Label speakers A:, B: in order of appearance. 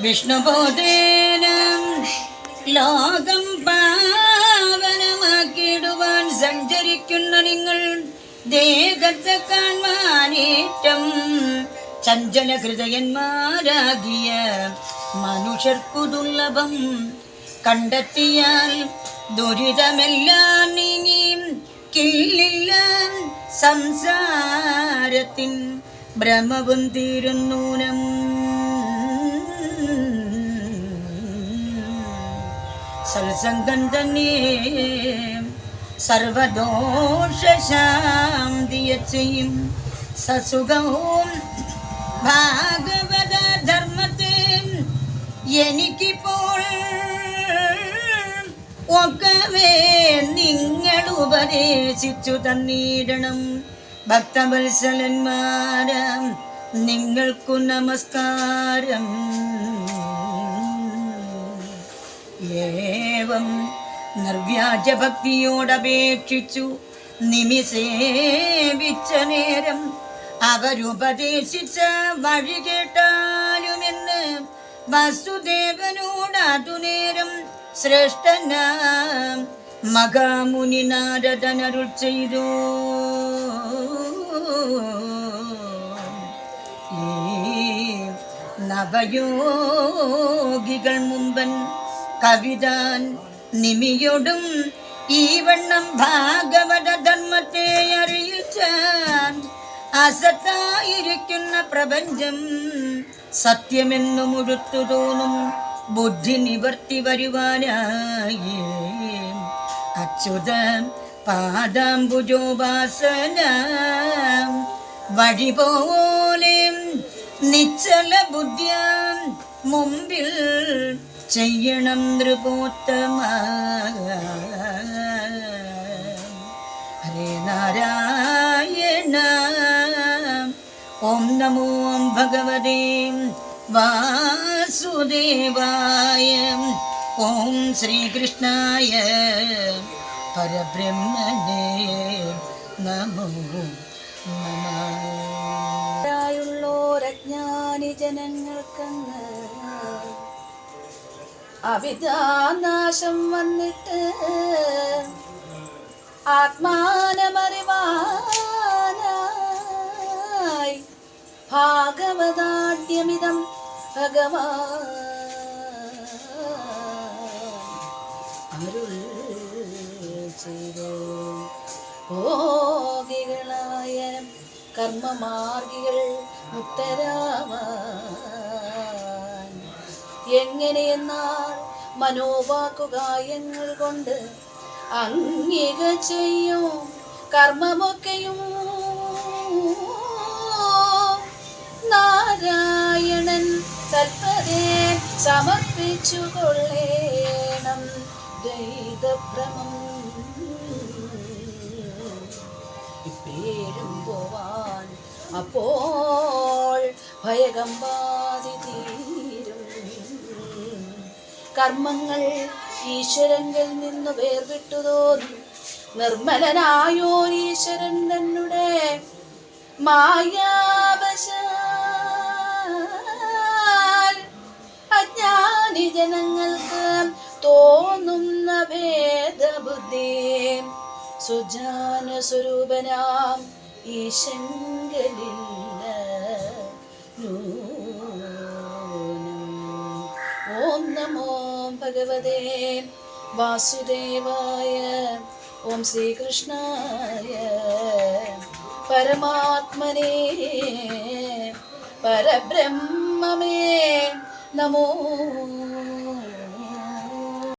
A: വിഷ്ണുബോധേന ലോകം പാവനമാക്കിയിടുവാൻ സഞ്ചരിക്കുന്ന നിങ്ങൾ ദേഹത്തെ കാണാനേറ്റം ചഞ്ചല ഹൃദയന്മാരാകിയ മനുഷ്യർക്കു ദുർലഭം. കണ്ടെത്തിയാൽ ദുരിതമെല്ലാം നീങ്ങി കില്ലില്ല സംസാരത്തിൻ ഭ്രമവും തീരുന്നൂനം. സത്സംഗം തന്നെ സർവദോഷശാന്തിയെ ചെയ്യും. സസുഖവും ഭാഗവത ധർമ്മത്തെ എനിക്കിപ്പോൾ ഒക്കവേ നിങ്ങൾ ഉപദേശിച്ചു തന്നിടണം. ഭക്തവത്സലന്മാരം നിങ്ങൾക്കു നമസ്കാരം. ഏവം നിർവ്യാജഭക്തിയോടപേക്ഷിച്ചു നിമിസേവിച്ച നേരം അവരുപദേശിച്ച വഴി കേട്ടാലുമെന്ന് വസുദേവനോടതു നേരം ശ്രേഷ്ഠനാം മഹാമുനി നാരദനരുൾ ചെയ്തു. ഈ നവയോഗികൾ മുമ്പൻ കവിതാൻ നിമിയോടും ഈ വണ്ണം ഭാഗവത ധർമ്മത്തെ അറിയിച്ചാൻ അസത്തായിരിക്കുന്ന പ്രപഞ്ചം സത്യമെന്നു മുഴുത്തു തോന്നും ബുദ്ധി നിവർത്തി വരുവാനായി അച്യുത പാദാംബുജോപാസന വഴി പോലെ നിശ്ചല ബുദ്ധിയ മുമ്പിൽ ചെയ്യണം നൃപോത്തമ. ഹരേ നാരായണ. ഓം നമോ ഭഗവതേ വാസുദേവായ. ഓം ശ്രീകൃഷ്ണായ പരബ്രഹ്മണേ നമോ
B: നമഃ. ജനങ്ങൾക്കങ്ങ് അവിദ്യാനാശം വന്നിട്ട് ആത്മാനമറിവാനായി ഭാഗവതാദ്യമിതം ഭഗവാൻ അരുൾ ചെയ്തു. ഭോഗികളായ കർമ്മമാർഗികൾ മുക്തരാവാൻ എങ്ങനെയെന്നാൽ മനോവാക്കുകായങ്ങൾ കൊണ്ട് അംഗീക ചെയ്യും കർമ്മമൊക്കെയും നാരായണൻ തൽപരേ സമർപ്പിച്ചു കൊള്ളേണം. ദ്വൈതഭ്രമം ഇപ്പേരും പോവാൻ അപ്പോൾ ഭയകമ്പാതി തീരും. കർമ്മങ്ങൾ ഈശ്വരങ്കിൽ നിന്ന് വേർവിട്ടു തോന്നും നിർമ്മലനായോരീശ്വരൻ തന്നെ മായാവശാൽ അജ്ഞാനി ജനങ്ങൾക്ക് തോന്നുന്ന ഭേദബുദ്ധി സുജാന സ്വരൂപനാം ഈശങ്കലില്ല. ഓം നമോ ഭഗവതേ വാസുദേവായ. ഓം ശ്രീകൃഷ്ണായ പരമാത്മനേ പരബ്രഹ്മമേ നമോ